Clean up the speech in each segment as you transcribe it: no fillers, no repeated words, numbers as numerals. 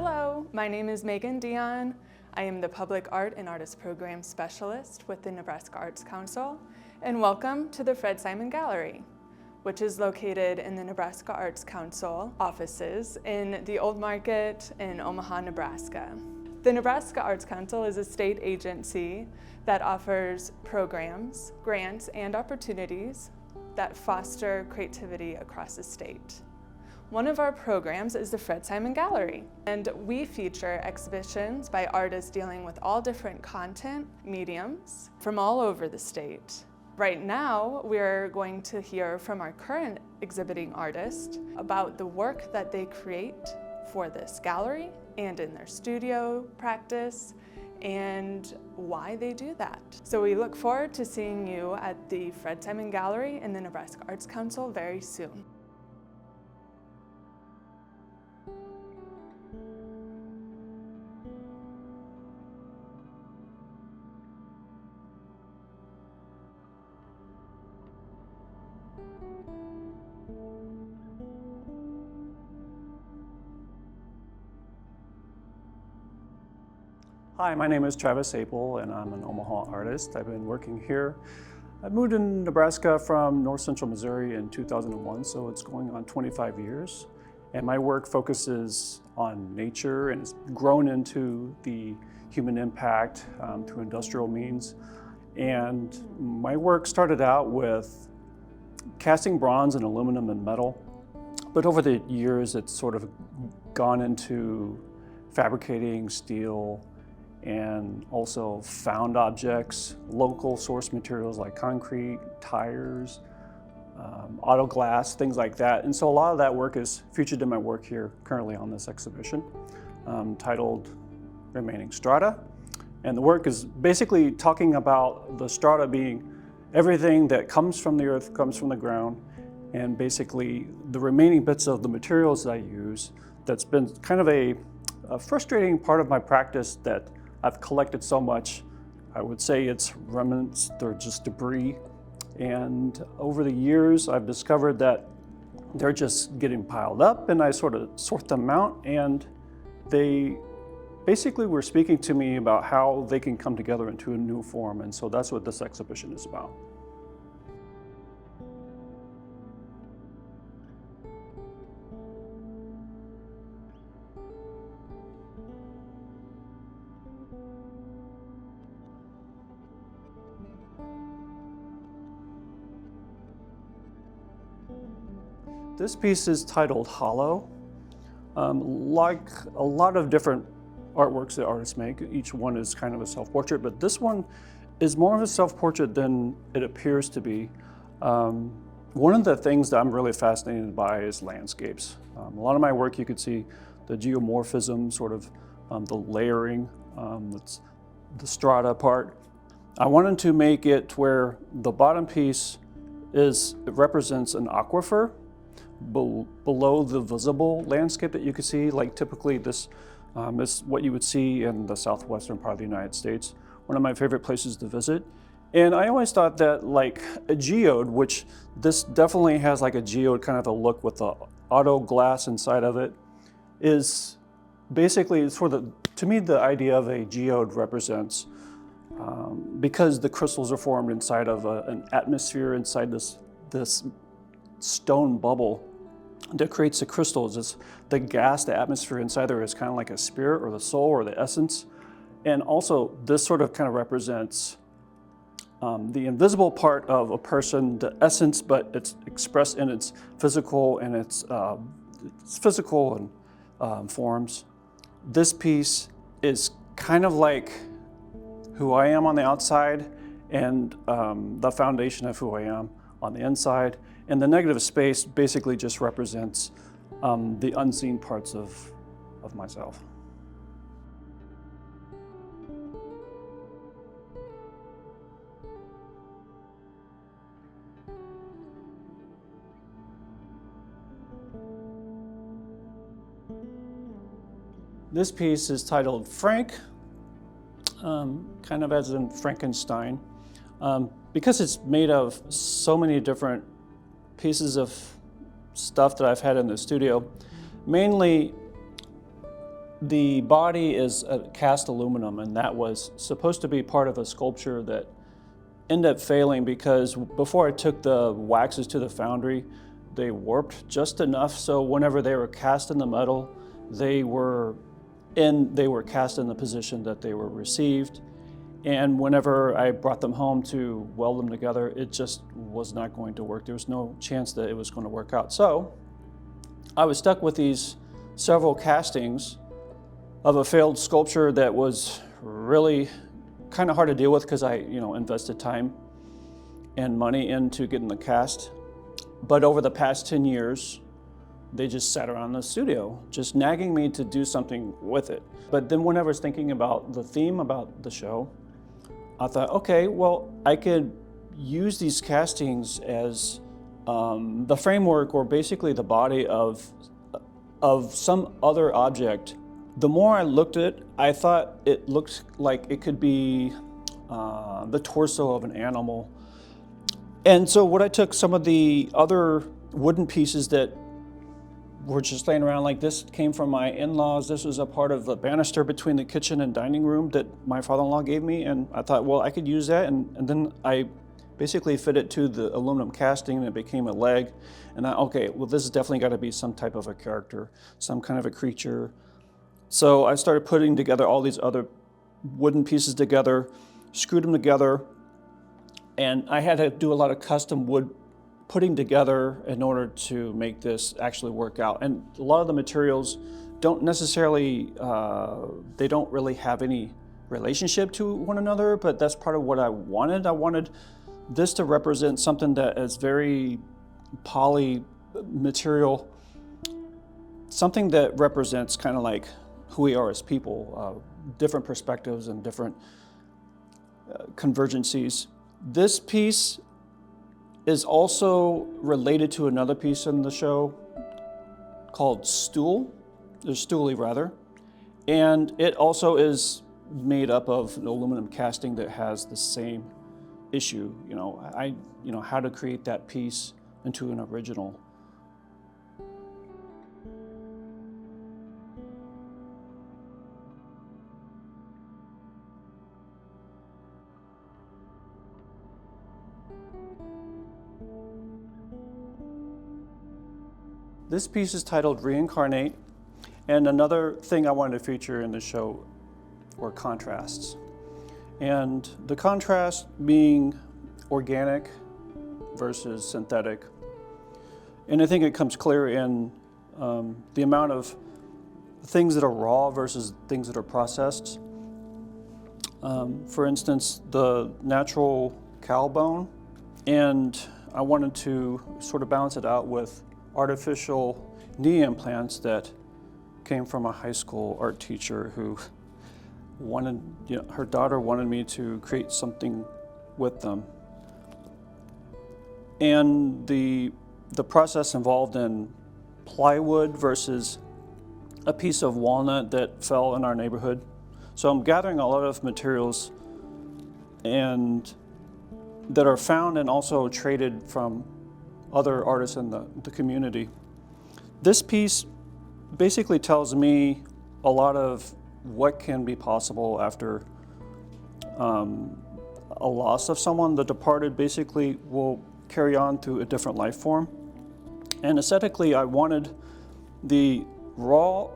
Hello, my name is Megan Dion. I am the Public Art and Artist Program Specialist with the Nebraska Arts Council, and welcome to the Fred Simon Gallery, which is located in the Nebraska Arts Council offices in the Old Market in Omaha, Nebraska. The Nebraska Arts Council is a state agency that offers programs, grants, and opportunities that foster creativity across the state. One of our programs is the Fred Simon Gallery, and we feature exhibitions by artists dealing with all different content mediums from all over the state. Right now, we're going to hear from our current exhibiting artist about the work that they create for this gallery and in their studio practice and why they do that. So we look forward to seeing you at the Fred Simon Gallery in the Nebraska Arts Council very soon. Hi, my name is Travis Apel, and I'm an Omaha artist. I've been working here. I moved in Nebraska from north central Missouri in 2001, so it's going on 25 years. And my work focuses on nature, and it's grown into the human impact through industrial means. And my work started out with casting bronze and aluminum and metal, but over the years it's sort of gone into fabricating steel, and also found objects, local source materials like concrete, tires, auto glass, things like that. And so a lot of that work is featured in my work here currently on this exhibition titled Remaining Strata. And the work is basically talking about the strata being everything that comes from the earth, comes from the ground, and basically the remaining bits of the materials that I use. That's been kind of a frustrating part of my practice that I've collected so much. I would say it's remnants, they're just debris. And over the years, I've discovered that they're just getting piled up, and I sort of sort them out, and they basically were speaking to me about how they can come together into a new form. And so that's what this exhibition is about. This piece is titled Hollow. Like a lot of different artworks that artists make, each one is kind of a self-portrait, but this one is more of a self-portrait than it appears to be. One of the things that I'm really fascinated by is landscapes. A lot of my work, you could see the geomorphism, sort of the layering, that's the strata part. I wanted to make it where the bottom piece it represents an aquifer below the visible landscape that you can see. Like typically this is what you would see in the southwestern part of the United States, one of my favorite places to visit. And I always thought that like a geode, which this definitely has like a geode kind of a look with the auto glass inside of it, is basically to me the idea of a geode represents because the crystals are formed inside of an atmosphere inside this stone bubble that creates the crystals. It's the gas, the atmosphere inside there is kind of like a spirit or the soul or the essence. And also this sort of kind of represents the invisible part of a person, the essence, but it's expressed in its physical and its physical and forms. This piece is kind of like who I am on the outside and the foundation of who I am on the inside. And the negative space basically just represents the unseen parts of myself. This piece is titled Frank, kind of as in Frankenstein, because it's made of so many different pieces of stuff that I've had in the studio. Mainly The body is cast aluminum, and that was supposed to be part of a sculpture that ended up failing because before I took the waxes to the foundry, they warped just enough so whenever they were cast in the metal, they were cast in the position that they were received. And whenever I brought them home to weld them together, it just was not going to work. There was no chance that it was going to work out. So I was stuck with these several castings of a failed sculpture that was really kind of hard to deal with because I, invested time and money into getting the cast. But over the past 10 years, they just sat around the studio, just nagging me to do something with it. But then when I was thinking about the theme about the show, I thought, okay, well, I could use these castings as the framework or basically the body of some other object. The more I looked at it, I thought it looked like it could be the torso of an animal. And so what I took some of the other wooden pieces that were just laying around, like this came from my in-laws. This was a part of the banister between the kitchen and dining room that my father-in-law gave me. And I thought, well, I could use that. And then I basically fit it to the aluminum casting and it became a leg. And okay, well, this has definitely got to be some type of a character, some kind of a creature. So I started putting together all these other wooden pieces together, screwed them together, and I had to do a lot of custom wood putting together in order to make this actually work out. And a lot of the materials don't necessarily, they don't really have any relationship to one another, but that's part of what I wanted. I wanted this to represent something that is very poly material, something that represents kind of like who we are as people, different perspectives and different convergencies. This piece is also related to another piece in the show called Stool, or Stoolie rather, and it also is made up of an aluminum casting that has the same issue. How to create that piece into an original. This piece is titled Reincarnate, and another thing I wanted to feature in the show were contrasts. And the contrast being organic versus synthetic. And I think it comes clear in the amount of things that are raw versus things that are processed. For instance, the natural cow bone, and I wanted to sort of balance it out with artificial knee implants that came from a high school art teacher who wanted, her daughter wanted me to create something with them. And the process involved in plywood versus a piece of walnut that fell in our neighborhood. So I'm gathering a lot of materials and that are found and also traded from other artists in the community. This piece basically tells me a lot of what can be possible after a loss of someone. The departed basically will carry on through a different life form. And aesthetically, I wanted the raw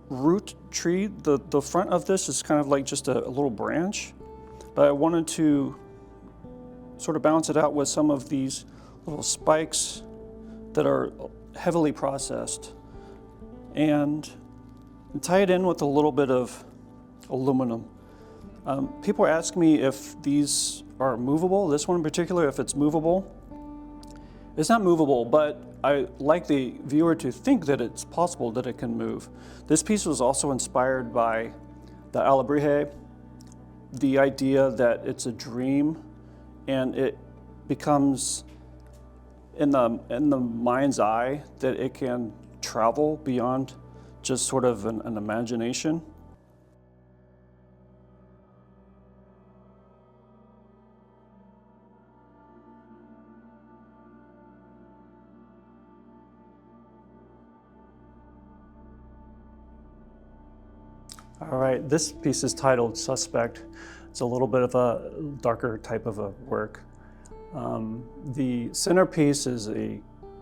root tree, the front of this is kind of like just a little branch, but I wanted to sort of balance it out with some of these little spikes that are heavily processed and tie it in with a little bit of aluminum. People ask me if these are movable, this one in particular, if it's movable. It's not movable, but I like the viewer to think that it's possible that it can move. This piece was also inspired by the Alebrije, the idea that it's a dream and it becomes in the mind's eye that it can travel beyond just sort of an imagination. All right, this piece is titled Suspect. It's a little bit of a darker type of a work. The centerpiece is a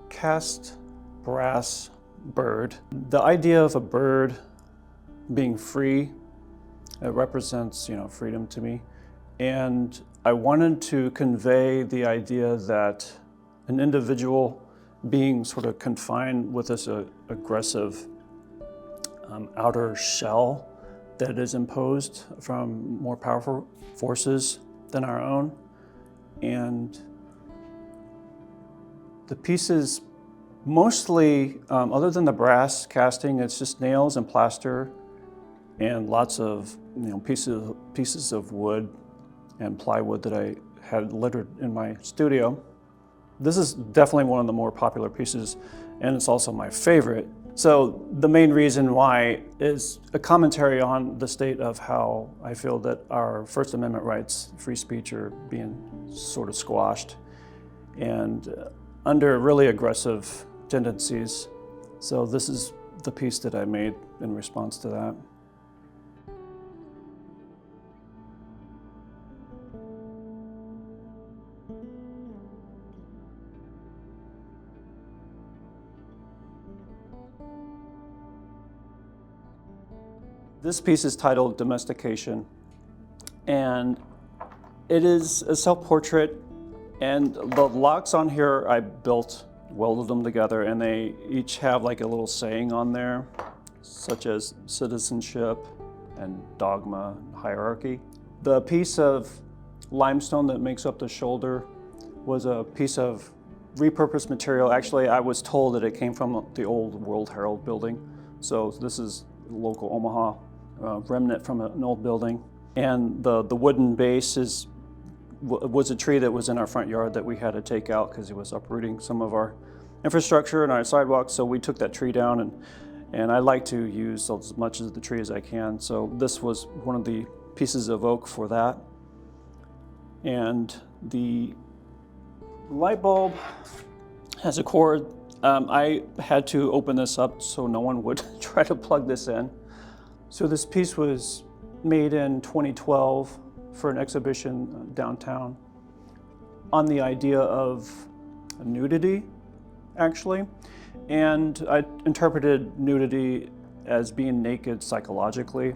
cast brass bird. The idea of a bird being free, it represents, freedom to me. And I wanted to convey the idea that an individual being sort of confined with this aggressive outer shell that is imposed from more powerful forces than our own. And the pieces mostly, other than the brass casting, it's just nails and plaster and lots of pieces of wood and plywood that I had littered in my studio. This is definitely one of the more popular pieces, and it's also my favorite. So the main reason why is a commentary on the state of how I feel that our First Amendment rights, free speech, are being sort of squashed and under really aggressive tendencies. So this is the piece that I made in response to that. This piece is titled Domestication, and it is a self-portrait, and the locks on here I welded them together, and they each have like a little saying on there, such as citizenship and dogma and hierarchy. The piece of limestone that makes up the shoulder was a piece of repurposed material. Actually, I was told that it came from the old World Herald building, so this is local Omaha remnant from an old building. And the wooden base was a tree that was in our front yard that we had to take out because it was uprooting some of our infrastructure and our sidewalks. So we took that tree down, and I like to use as much of the tree as I can. So this was one of the pieces of oak for that. And the light bulb has a cord. I had to open this up so no one would try to plug this in. So this piece was made in 2012 for an exhibition downtown on the idea of nudity, actually. And I interpreted nudity as being naked psychologically.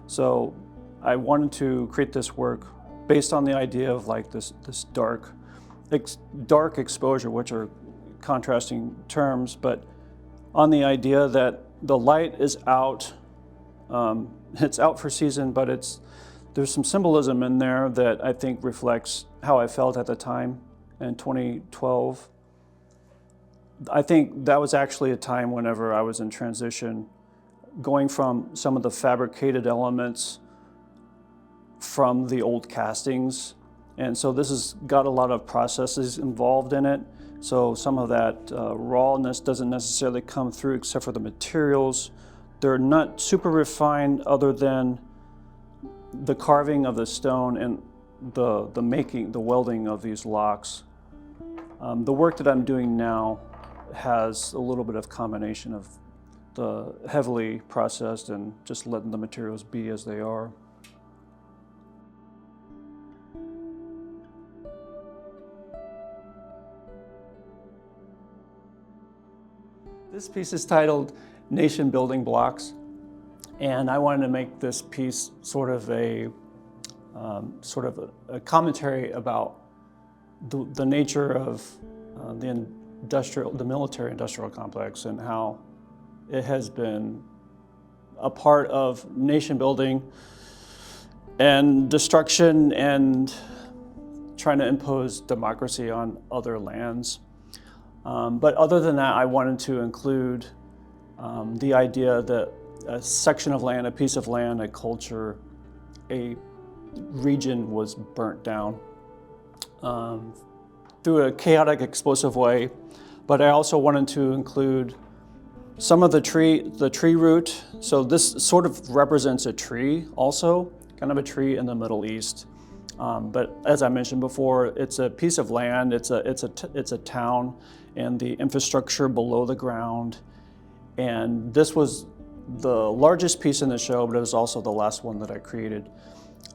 So I wanted to create this work based on the idea of like this dark exposure, which are contrasting terms, but on the idea that the light is out. It's out for season, but there's some symbolism in there that I think reflects how I felt at the time in 2012. I think that was actually a time whenever I was in transition, going from some of the fabricated elements from the old castings. And so this has got a lot of processes involved in it. So some of that rawness doesn't necessarily come through except for the materials. They're not super refined other than the carving of the stone and the welding of these locks. The work that I'm doing now has a little bit of combination of the heavily processed and just letting the materials be as they are. This piece is titled Nation Building Blocks, and I wanted to make this piece sort of a commentary about the nature of the military-industrial complex and how it has been a part of nation building and destruction and trying to impose democracy on other lands. But other than that, I wanted to include the idea that a section of land, a piece of land, a culture, a region was burnt down through a chaotic, explosive way. But I also wanted to include some of the tree root. So this sort of represents a tree also, kind of a tree in the Middle East. But as I mentioned before, it's a piece of land, it's a town, and the infrastructure below the ground. And this was the largest piece in the show, but it was also the last one that I created.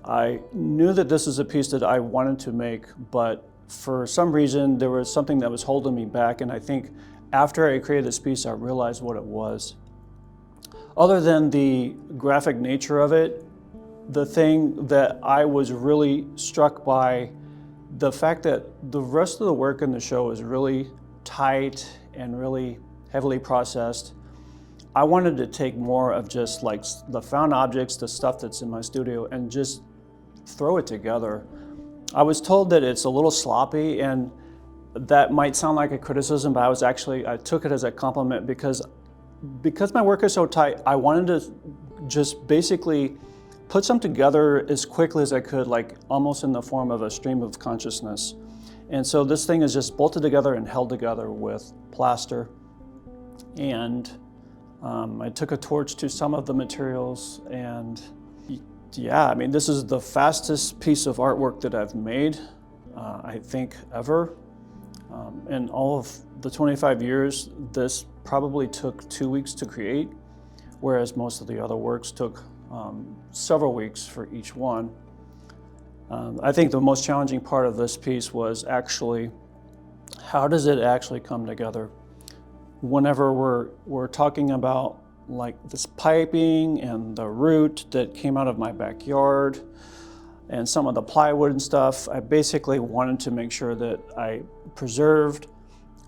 I knew that this is a piece that I wanted to make, but for some reason there was something that was holding me back, and I think after I created this piece I realized what it was. Other than the graphic nature of it, the thing that I was really struck by, the fact that the rest of the work in the show is really tight and really heavily processed. I wanted to take more of just like the found objects, the stuff that's in my studio, and just throw it together. I was told that it's a little sloppy, and that might sound like a criticism, but I took it as a compliment because my work is so tight. I wanted to just basically put some together as quickly as I could, like almost in the form of a stream of consciousness. And so this thing is just bolted together and held together with plaster. And I took a torch to some of the materials, and yeah, I mean, this is the fastest piece of artwork that I've made, I think, ever. In all of the 25 years, this probably took 2 weeks to create, whereas most of the other works took several weeks for each one. I think the most challenging part of this piece was actually, how does it actually come together? Whenever we're talking about like this piping and the root that came out of my backyard and some of the plywood and stuff, I basically wanted to make sure that I preserved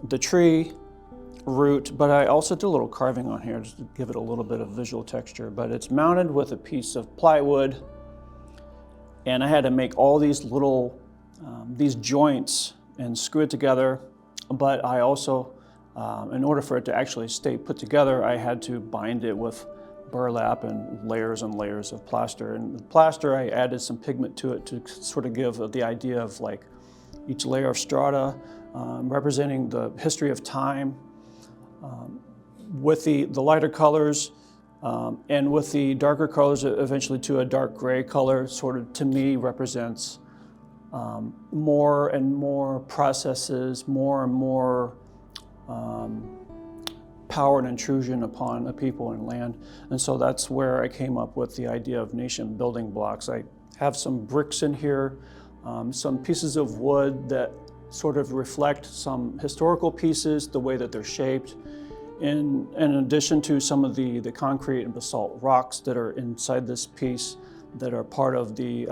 the tree root, but I also did a little carving on here just to give it a little bit of visual texture. But it's mounted with a piece of plywood, and I had to make all these little these joints and screw it together. But I also, in order for it to actually stay put together, I had to bind it with burlap and layers of plaster. And the plaster, I added some pigment to it to sort of give the idea of like each layer of strata representing the history of time. With the lighter colors and with the darker colors eventually to a dark gray color, sort of to me represents more and more processes, more and more power and intrusion upon a people and land. And so that's where I came up with the idea of nation building blocks. I have some bricks in here, some pieces of wood that sort of reflect some historical pieces, the way that they're shaped, in addition to some of the concrete and basalt rocks that are inside this piece that are part of the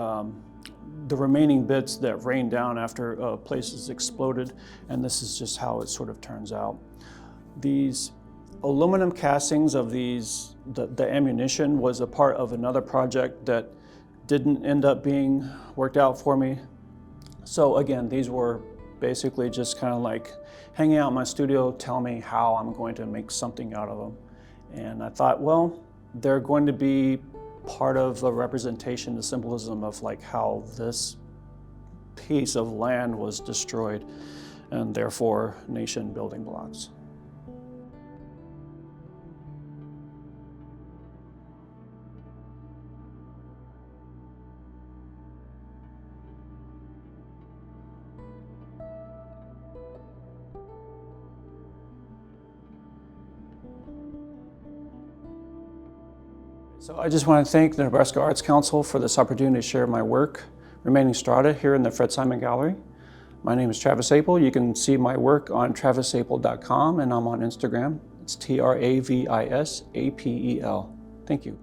remaining bits that rain down after a place is exploded. And this is just how it sort of turns out. These aluminum castings of the ammunition was a part of another project that didn't end up being worked out for me. So again, these were basically just kind of like hanging out in my studio, tell me how I'm going to make something out of them. And I thought, well, they're going to be part of a representation, the symbolism of like how this piece of land was destroyed, and therefore nation building blocks. So I just want to thank the Nebraska Arts Council for this opportunity to share my work, Remaining Strata, here in the Fred Simon Gallery. My name is Travis Apel. You can see my work on travisapel.com, and I'm on Instagram. It's TravisApel. Thank you.